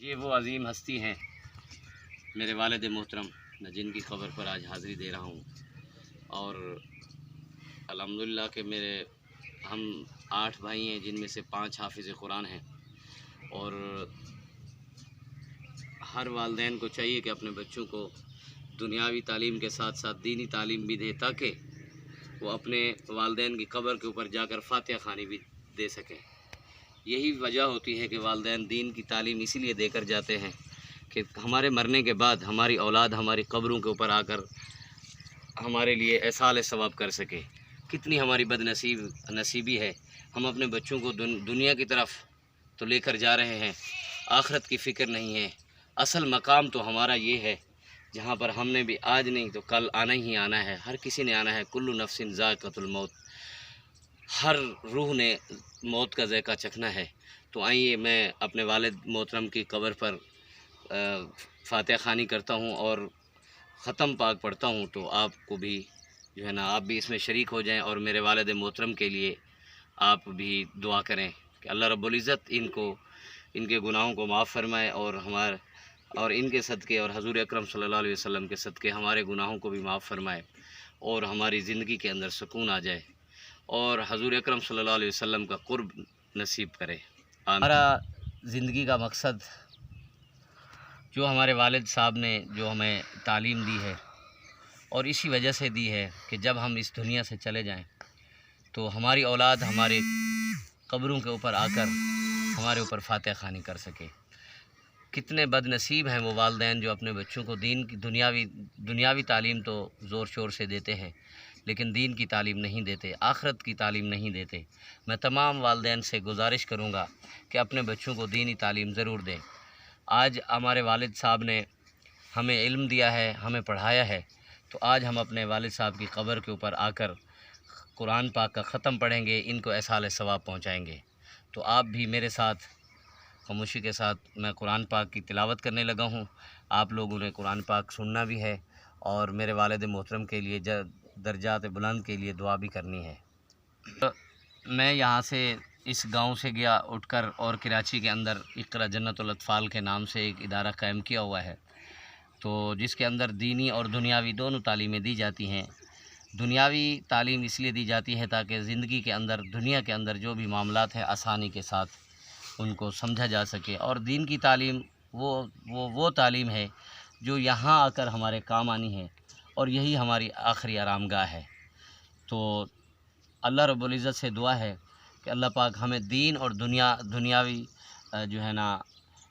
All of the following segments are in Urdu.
یہ وہ عظیم ہستی ہیں میرے والد محترم، میں جن کی قبر پر آج حاضری دے رہا ہوں، اور الحمدللہ کہ ہم 8 بھائی ہیں، جن میں سے 5 حافظ قرآن ہیں، اور ہر والدین کو چاہیے کہ اپنے بچوں کو دنیاوی تعلیم کے ساتھ ساتھ دینی تعلیم بھی دے، تاکہ وہ اپنے والدین کی قبر کے اوپر جا کر فاتحہ خوانی بھی دے سکیں۔ یہی وجہ ہوتی ہے کہ والدین دین کی تعلیم اسی لیے دے کر جاتے ہیں کہ ہمارے مرنے کے بعد ہماری اولاد ہماری قبروں کے اوپر آ کر ہمارے لیے ایصال ثواب کر سکے۔ کتنی ہماری نصیبی ہے، ہم اپنے بچوں کو دنیا کی طرف تو لے کر جا رہے ہیں، آخرت کی فکر نہیں ہے۔ اصل مقام تو ہمارا یہ ہے جہاں پر ہم نے بھی آج نہیں تو کل آنا ہی آنا ہے، ہر کسی نے آنا ہے۔ کل نفس ذائقۃ الموت، ہر روح نے موت کا ذائقہ چکھنا ہے۔ تو آئیے میں اپنے والد محترم کی قبر پر فاتحہ خوانی کرتا ہوں اور ختم پاک پڑھتا ہوں، تو آپ کو بھی جو ہے نا، آپ بھی اس میں شریک ہو جائیں، اور میرے والد محترم کے لیے آپ بھی دعا کریں کہ اللہ رب العزت ان کے گناہوں کو معاف فرمائے، اور ان کے صدقے اور حضور اکرم صلی اللہ علیہ وسلم کے صدقے ہمارے گناہوں کو بھی معاف فرمائے، اور ہماری زندگی کے اندر سکون آ جائے، اور حضور اکرم صلی اللہ علیہ وسلم کا قرب نصیب کرے۔ ہمارا زندگی کا مقصد جو ہمارے والد صاحب نے جو ہمیں تعلیم دی ہے، اور اسی وجہ سے دی ہے کہ جب ہم اس دنیا سے چلے جائیں تو ہماری اولاد ہمارے قبروں کے اوپر آ کر ہمارے اوپر فاتحہ خوانی کر سکے۔ کتنے بد نصیب ہیں وہ والدین جو اپنے بچوں کو دین کی دنیاوی تعلیم تو زور شور سے دیتے ہیں، لیکن دین کی تعلیم نہیں دیتے، آخرت کی تعلیم نہیں دیتے۔ میں تمام والدین سے گزارش کروں گا کہ اپنے بچوں کو دینی تعلیم ضرور دیں۔ آج ہمارے والد صاحب نے ہمیں علم دیا ہے، ہمیں پڑھایا ہے، تو آج ہم اپنے والد صاحب کی قبر کے اوپر آ کر قرآن پاک کا ختم پڑھیں گے، ان کو ایصال ثواب پہنچائیں گے۔ تو آپ بھی میرے ساتھ خاموشی کے ساتھ، میں قرآن پاک کی تلاوت کرنے لگا ہوں، آپ لوگوں نے قرآن پاک سننا بھی ہے، اور میرے والد محترم کے لیے درجات بلند کے لیے دعا بھی کرنی ہے۔ میں یہاں سے اس گاؤں سے گیا اٹھ کر، اور کراچی کے اندر اقرا جنت الاطفال کے نام سے ایک ادارہ قائم کیا ہوا ہے، تو جس کے اندر دینی اور دنیاوی دونوں تعلیمیں دی جاتی ہیں۔ دنیاوی تعلیم اس لیے دی جاتی ہے تاکہ زندگی کے اندر، دنیا کے اندر جو بھی معاملات ہیں آسانی کے ساتھ ان کو سمجھا جا سکے، اور دین کی تعلیم وہ تعلیم ہے جو یہاں آ کر ہمارے کام آنی ہے، اور یہی ہماری آخری آرام گاہ ہے۔ تو اللہ رب العزت سے دعا ہے کہ اللہ پاک ہمیں دین اور دنیاوی جو ہے نا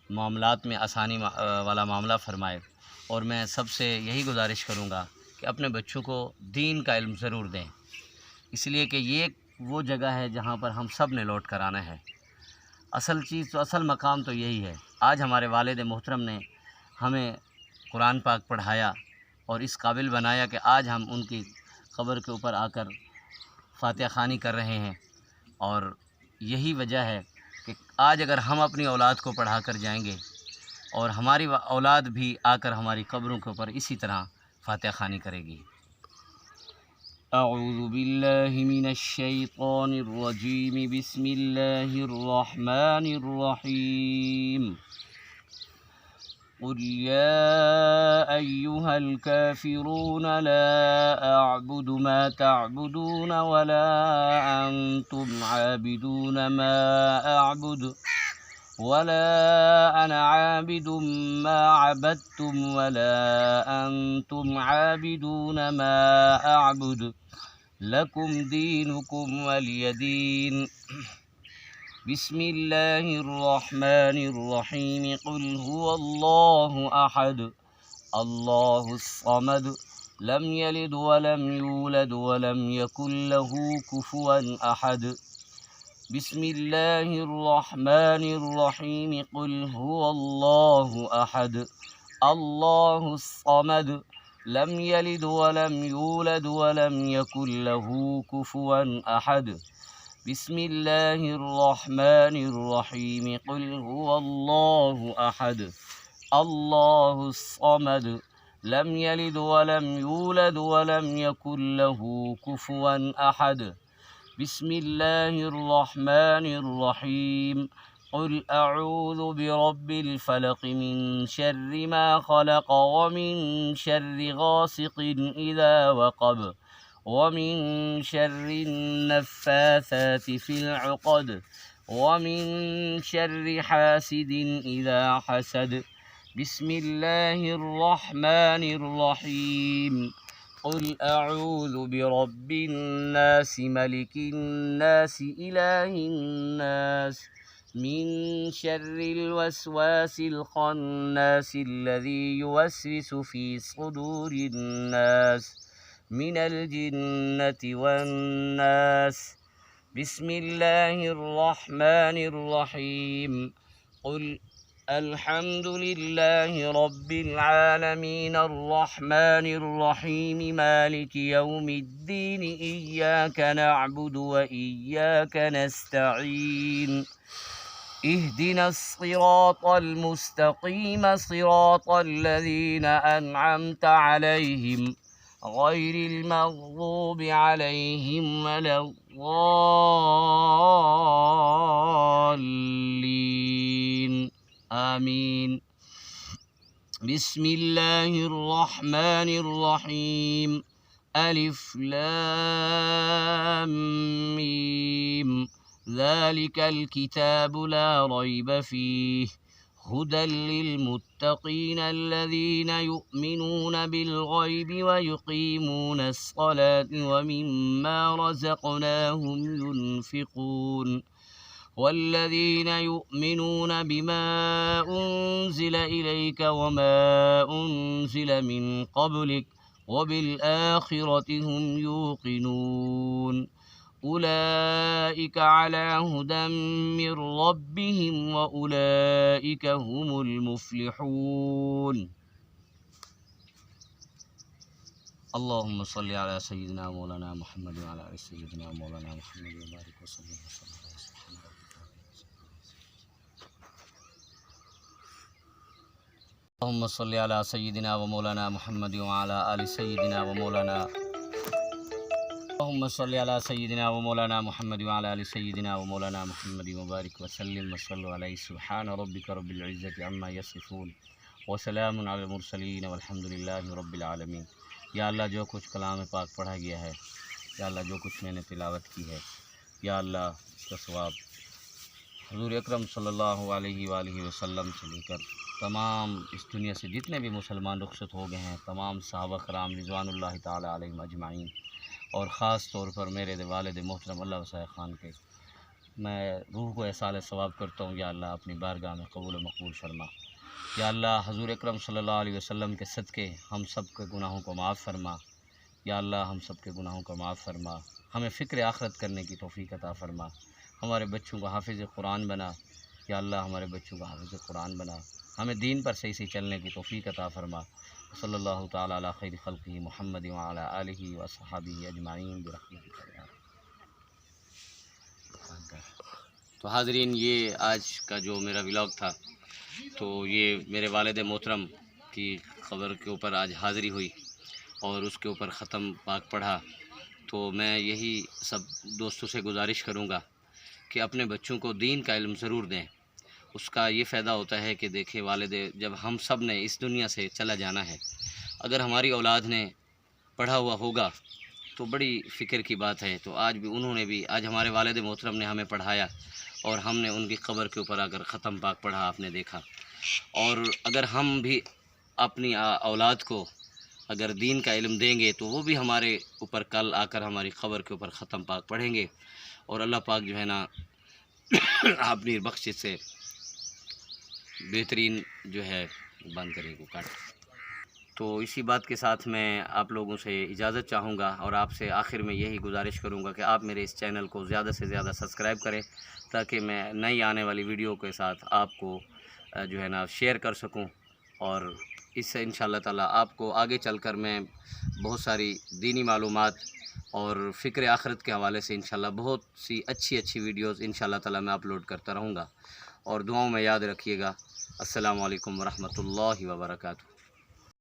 معاملات میں آسانی والا معاملہ فرمائے، اور میں سب سے یہی گزارش کروں گا کہ اپنے بچوں کو دین کا علم ضرور دیں، اس لیے کہ یہ وہ جگہ ہے جہاں پر ہم سب نے لوٹ کر آنا ہے۔ اصل مقام تو یہی ہے۔ آج ہمارے والد محترم نے ہمیں قرآن پاک پڑھایا اور اس قابل بنایا کہ آج ہم ان کی قبر کے اوپر آ کر فاتحہ خوانی کر رہے ہیں، اور یہی وجہ ہے کہ آج اگر ہم اپنی اولاد کو پڑھا کر جائیں گے، اور ہماری اولاد بھی آ کر ہماری قبروں کے اوپر اسی طرح فاتحہ خوانی کرے گی۔ اعوذ باللہ من الشیطان الرجیم، بسم اللہ الرحمن الرحیم۔ قل یا ایہا الکافرون لا اعبد ما تعبدون ولا انتم عابدون ما اعبد ولا أنا عابد ما عبدتم ولا أنتم عابدون ما أعبد لكم دينكم ولي دين۔ بسم الله الرحمن الرحيم۔ قل هو الله أحد الله الصمد لم يلد ولم يولد ولم يكن له كفوا أحد۔ بسم الله الرحمن الرحيم۔ قل هو الله أحد الله الصمد لم يلد ولم يولد ولم يكن له كفوا أحد۔ بسم الله الرحمن الرحيم۔ قل هو الله أحد الله الصمد لم يلد ولم يولد ولم يكن له كفوا أحد۔ بسم الله الرحمن الرحيم۔ قل أعوذ برب الفلق من شر ما خلق ومن شر غاسق إذا وقب ومن شر النفاثات في العقد ومن شر حاسد إذا حسد بسم الله الرحمن الرحيم قل أعوذ برب الناس ملك الناس إله الناس من شر الوسواس الخناس الذي يوسوس في صدور الناس من الجنة والناس بسم الله الرحمن الرحيم قل الحمد لله رب العالمين الرحمن الرحيم مالك يوم الدين إياك نعبد وإياك نستعين اهدنا الصراط المستقيم صراط الذين أنعمت عليهم غير المغضوب عليهم ولا الضالين آمين بسم الله الرحمن الرحيم ألف لام ميم ذلك الكتاب لا ريب فيه هدى للمتقين الذين يؤمنون بالغيب ويقيمون الصلاة ومما رزقناهم ينفقون والذين يؤمنون بما أنزل إليك وما أنزل من قبلك وبالآخرة هم يوقنون أولئك على هدى من ربهم وأولئك هم المفلحون اللهم صل على سيدنا مولانا محمد وعلى آل سيدنا مولانا محمد وبارك وسلم اللهم صل على سيدنا ومولانا محمد وعلى آل سيدنا ومولانا اللهم صل على سيدنا ومولانا محمد وعلى آل سيدنا ومولانا محمد وبارك وسلم وصلوا عليه سبحان ربك رب العزة عما يصفون وسلام على المرسلين والحمد لله رب العالمين یا اللہ جو کچھ کلام پاک پڑھا گیا ہے، یا اللہ جو کچھ میں نے تلاوت کی ہے، یا اللہ اس کا ثواب حضور اکرم صلی اللہ علیہ وآلہ وسلم سے لے کر تمام اس دنیا سے جتنے بھی مسلمان رخصت ہو گئے ہیں، تمام صحابہ کرام رضوان اللہ تعالی علیہم اجمعین، اور خاص طور پر میرے والد محترم اللہ وسائے خان کے میں روح کو احسال ثواب کرتا ہوں۔ یا اللہ اپنی بارگاہ میں قبول و مقبول فرما۔ یا اللہ حضور اکرم صلی اللہ علیہ وسلم کے صدقے ہم سب کے گناہوں کو معاف فرما۔ یا اللہ ہم سب کے گناہوں کو معاف فرما، ہمیں فکر آخرت کرنے کی توفیق عطا فرما، ہمارے بچوں کو حافظ قرآن بنا۔ یا اللہ ہمارے بچوں کو حافظ قرآن بنا، ہمیں دین پر صحیح سے چلنے کی توفیق عطا فرما۔ صلی اللہ تعالی علی خیر خلقہ محمد وعلی آلہ وصحبہ اجمعین برحمتک یا رب۔ تو حاضرین، یہ آج کا جو میرا ولاگ تھا، تو یہ میرے والد محترم کی قبر کے اوپر آج حاضری ہوئی اور اس کے اوپر ختم پاک پڑھا۔ تو میں یہی سب دوستوں سے گزارش کروں گا کہ اپنے بچوں کو دین کا علم ضرور دیں۔ اس کا یہ فائدہ ہوتا ہے کہ دیکھیں والد، جب ہم سب نے اس دنیا سے چلا جانا ہے، اگر ہماری اولاد نے پڑھا ہوا ہوگا تو بڑی فکر کی بات ہے۔ تو آج بھی انہوں نے بھی، آج ہمارے والد محترم نے ہمیں پڑھایا اور ہم نے ان کی قبر کے اوپر اگر ختم پاک پڑھا، آپ نے دیکھا۔ اور اگر ہم بھی اپنی اولاد کو اگر دین کا علم دیں گے تو وہ بھی ہمارے اوپر کل آ کر ہماری قبر کے اوپر ختم پاک پڑھیں گے، اور اللہ پاک جو ہے نا اپنی بخشش سے بہترین جو ہے بند کرے گا کاٹ۔ تو اسی بات کے ساتھ میں آپ لوگوں سے اجازت چاہوں گا، اور آپ سے آخر میں یہی گزارش کروں گا کہ آپ میرے اس چینل کو زیادہ سے زیادہ سبسکرائب کریں، تاکہ میں نئی آنے والی ویڈیو کے ساتھ آپ کو جو ہے نا شیئر کر سکوں، اور اس سے انشاءاللہ تعالی آپ کو آگے چل کر میں بہت ساری دینی معلومات اور فکر آخرت کے حوالے سے انشاءاللہ بہت سی اچھی ویڈیوز انشاءاللہ تعالی میں اپلوڈ کرتا رہوں گا، اور دعاؤں میں یاد رکھیے گا۔ السلام علیکم ورحمۃ اللہ وبرکاتہ۔